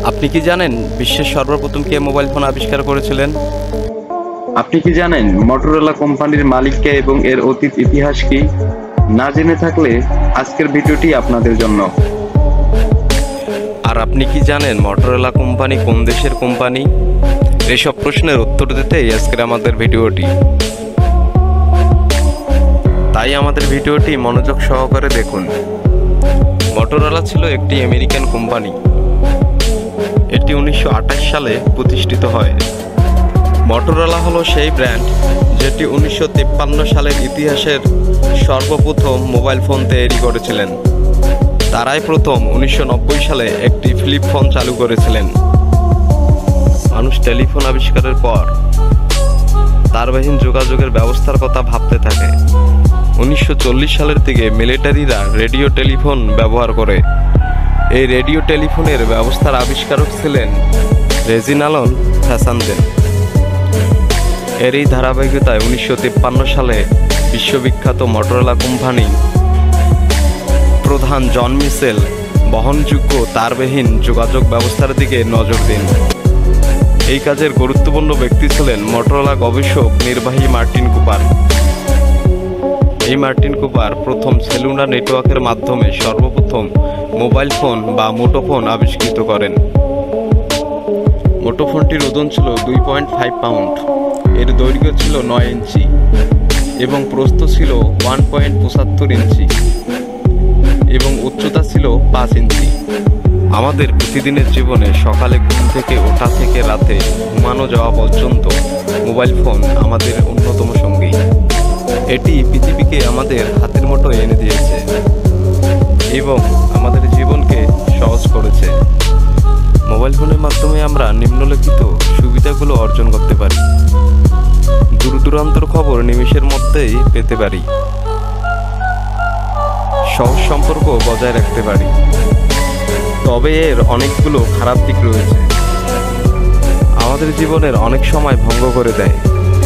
আপনি কি জানেন বিশ্বের সর্বপ্রথম কে মোবাইল ফোন আবিষ্কার করেছিলেন? আপনি কি জানেন মটোরোলা কোম্পানির মালিক কে এবং এর অতীত ইতিহাস কি? না জেনে থাকলে আজকের ভিডিওটি আপনাদের জন্য। আর আপনি কি জানেন মটোরোলা কোম্পানি কোন দেশের কোম্পানি? এসব প্রশ্নের উত্তর দিতেই আজকের আমাদের ভিডিওটি। তাই আমাদের ভিডিওটি মনোযোগ সহকারে দেখুন। মটোরোলা ছিল একটি আমেরিকান কোম্পানি। এটি 1928 সালে প্রতিষ্ঠিত হয়। মটোরোলা হলো সেই ব্র্যান্ড যেটি 1953 সালের ইতিহাসের সর্বপ্রথম মোবাইল ফোন তৈরি করেছিলেন। তারাই প্রথম 1990 সালে একটি ফ্লিপ ফোন চালু করেছিলেন। মানুষ টেলিফোন আবিষ্কারের পর তারবাহীন যোগাযোগের ব্যবস্থার কথা ভাবতে থাকে। 1940 সালের দিকে মিলিটারিরা রেডিও টেলিফোন ব্যবহার করে। এই রেডিও টেলিফোনের ব্যবস্থার আবিষ্কারক ছিলেন রেজিনাল্ড ফ্যাসানজেন। এরই ধারাবাহিকতায় 1953 সালে বিশ্ববিখ্যাত মটোরোলা কোম্পানি প্রধান জন মিশেল বহনযোগ্য তারবিহীন যোগাযোগ ব্যবস্থার দিকে নজর দেন। এই কাজের গুরুত্বপূর্ণ ব্যক্তি ছিলেন মটোরোলা গবেষক নির্বাহী মার্টিন কুপার। এই মার্টিন কুপার প্রথম সেলুলার নেটওয়ার্কের মাধ্যমে সর্বপ্রথম মোবাইল ফোন বা মুঠোফোন আবিষ্কৃত করেন। মুঠোফোনটির ওজন ছিল 2.5 পাউন্ড, এর দৈর্ঘ্য ছিল 9 ইঞ্চি এবং প্রস্থ ছিল 1.75 ইঞ্চি এবং উচ্চতা ছিল 5 ইঞ্চি। আমাদের প্রতিদিনের জীবনে সকালে ঘুম থেকে ওঠা থেকে রাতে ঘুমানো যাওয়া পর্যন্ত মোবাইল ফোন আমাদের অন্যতম সঙ্গী। এটি পৃথিবীকে আমাদের হাতের মুঠোয় এনে দিয়েছে এবং আমাদের জীবনকে সহজ করেছে। মোবাইল ফোনের মাধ্যমে আমরা নিম্নলিখিত সুবিধাগুলো অর্জন করতে পারি। দূর দূরান্তর খবর নিমেষের মধ্যেই পেতে পারি। সহজ সম্পর্ক বজায় রাখতে পারি। তবে এর অনেকগুলো খারাপ দিক রয়েছে। আমাদের জীবনের অনেক সময় ভঙ্গ করে দেয়।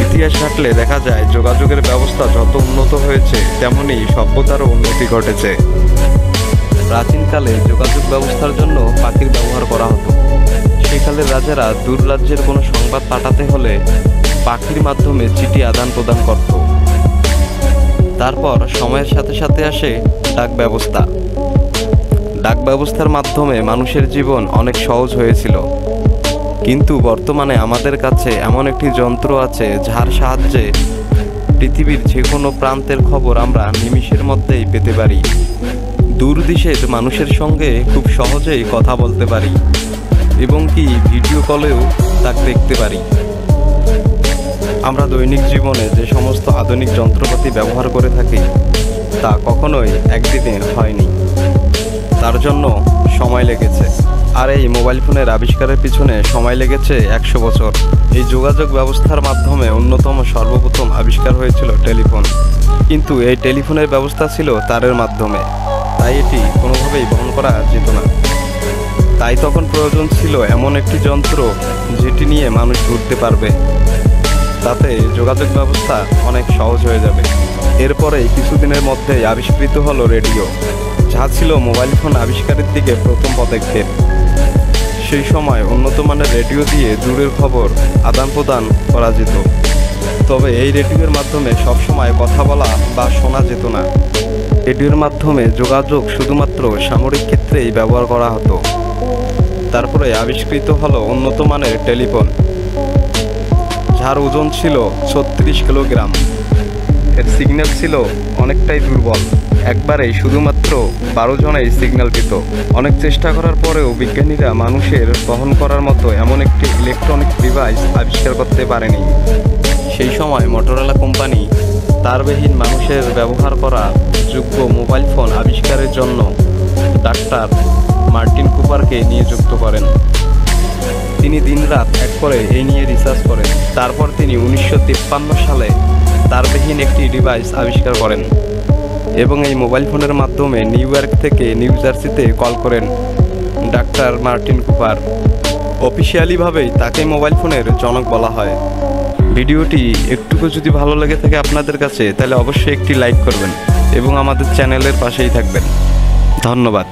ইতিহাস ঘাটলে দেখা যায় যোগাযোগের ব্যবস্থা যত উন্নত হয়েছে তেমনি সভ্যতারও উন্নতি ঘটেছে। প্রাচীনকালে যোগাযোগ ব্যবস্থার জন্য পাখির ব্যবহার করা হতো। সেকালের রাজারা দূর রাজ্যের কোনো সংবাদ পাঠাতে হলে পাখির মাধ্যমে চিঠি আদান প্রদান করত। তারপর সময়ের সাথে সাথে আসে ডাক ব্যবস্থা। ডাক ব্যবস্থার মাধ্যমে মানুষের জীবন অনেক সহজ হয়েছিল। কিন্তু বর্তমানে আমাদের কাছে এমন একটি যন্ত্র আছে যার সাহায্যে পৃথিবীর যে কোনো প্রান্তের খবর আমরা নিমিষের মধ্যেই পেতে পারি। দূর দেশের মানুষের সঙ্গে খুব সহজেই কথা বলতে পারি এবং কি ভিডিও কলেও তা দেখতে পারি। আমরা দৈনিক জীবনে যে সমস্ত আধুনিক যন্ত্রপাতি ব্যবহার করে থাকি তা কখনোই একদিনে হয়নি, তার জন্য সময় লেগেছে। আর এই মোবাইল ফোনের আবিষ্কারের পিছনে সময় লেগেছে 100 বছর। এই যোগাযোগ ব্যবস্থার মাধ্যমে অন্যতম সর্বপ্রথম আবিষ্কার হয়েছিল টেলিফোন। কিন্তু এই টেলিফোনের ব্যবস্থা ছিল তারের মাধ্যমে, তাই এটি কোনোভাবেই বহন করা যেত না। তাই তখন প্রয়োজন ছিল এমন একটি যন্ত্র যেটি নিয়ে মানুষ ঘুরতে পারবে, তাতে যোগাযোগ ব্যবস্থা অনেক সহজ হয়ে যাবে। এরপরেই কিছুদিনের মধ্যেই আবিষ্কৃত হলো রেডিও, যা ছিল মোবাইল ফোন আবিষ্কারের দিকে প্রথম পদক্ষেপ। সেই সময় উন্নত মানের রেডিও দিয়ে দূরের খবর আদান প্রদান করা যেত। তবে এই রেডিওর মাধ্যমে সবসময় কথা বলা বা শোনা যেত না। রেডিওর মাধ্যমে যোগাযোগ শুধুমাত্র সামরিক ক্ষেত্রেই ব্যবহার করা হতো। তারপরে আবিষ্কৃত হলো উন্নত মানের টেলিফোন, যার ওজন ছিল 36 কিলোগ্রাম। এর সিগন্যাল ছিল অনেকটাই দুর্বল, একবারেই শুধুমাত্র 12 জনেই সিগন্যাল পেত। অনেক চেষ্টা করার পরেও বিজ্ঞানীরা মানুষের বহন করার মতো এমন একটি ইলেকট্রনিক ডিভাইস আবিষ্কার করতে পারেনি। সেই সময় মটোরোলা কোম্পানি তারবিহীন মানুষের ব্যবহার করা যোগ্য মোবাইল ফোন আবিষ্কারের জন্য ডাক্তার মার্টিন কুপারকে নিযুক্ত করেন। তিনি দিনরাত এক করে এই নিয়ে রিসার্চ করেন। তারপর তিনি 1953 সালে তারবিহীন একটি ডিভাইস আবিষ্কার করেন এবং এই মোবাইল ফোনের মাধ্যমে নিউ ইয়র্ক থেকে নিউ জার্সিতে কল করেন ডাক্তার মার্টিন কুপার। অফিসিয়ালিভাবেই তাকে মোবাইল ফোনের জনক বলা হয়। ভিডিওটি একটুকু যদি ভালো লেগে থাকে আপনাদের কাছে, তাহলে অবশ্যই একটি লাইক করবেন এবং আমাদের চ্যানেলের পাশেই থাকবেন। ধন্যবাদ।